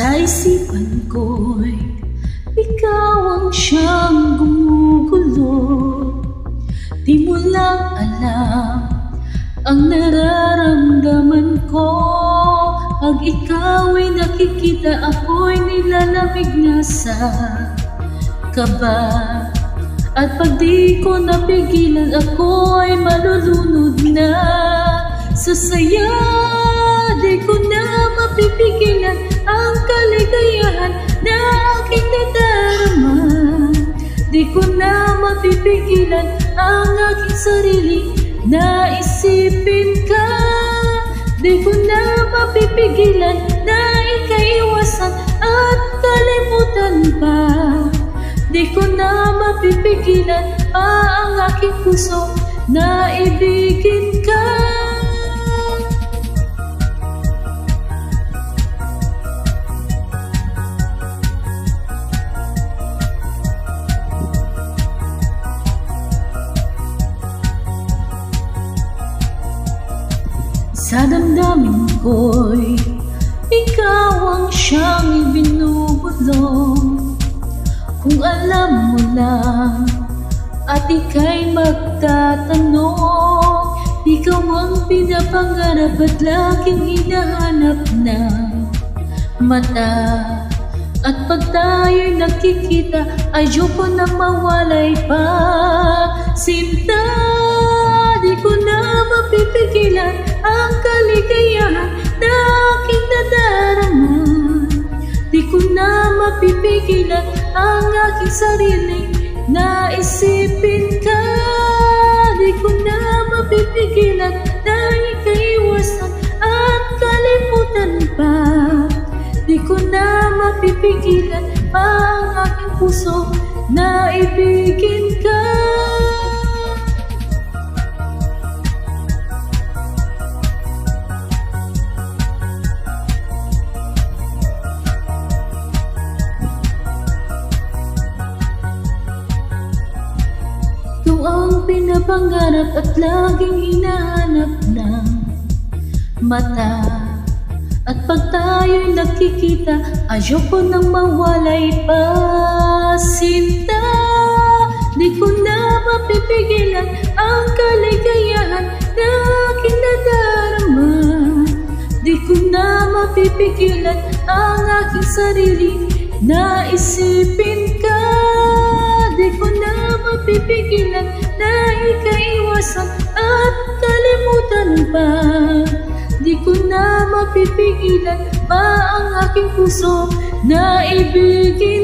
Sa isipan ko'y ikaw ang siyang gumugulo. Di mo lang alam ang nararamdaman ko. Pag ikaw ay nakikita, ako'y nilalamig na sa kaba. At pag di ko napigilan, ako ay malulunod na sa saya. Di ko na mapipigilan ang kaligayahan na aking nadarama. Di ko na mapipigilan ang aking sarili na isipin ka. Di ko na mapipigilan na ikaiwasan at kalimutan pa. Di ko na mapipigilan pa ang aking puso na ibigin ka. Sa damdamin ko'y ikaw ang siyang ibinubulong. Kung alam mo lang at ika'y magtatanong, ikaw ang pinapangarap at laging hinahanap ng mata. At pag tayo'y nakikita, ayoko na mawalay pa. Sinta, di ko na mapipigilan ang kaligayahan na aking nadarama. Di ko na mapipigilan ang aking sarili na isipin ka. Di ko na mapipigilan na ikaiwasan at kalimutan pa. Di ko na mapipigilan pa ang aking puso na ibigin ka. Ikaw ang pinapangarap at laging hinahanap ng mata. At pag tayo'y nakikita, ayoko nang mawalay pa. Sinta, di ko na mapipigilan ang kaligayahan na aking nadarama. Di ko na mapipigilan ang aking sarili na isipin ka. Di ko na mapipigilan na ikaiwasan at kalimutan pa. Di ko na mapipigilan pa ang aking puso na ibigin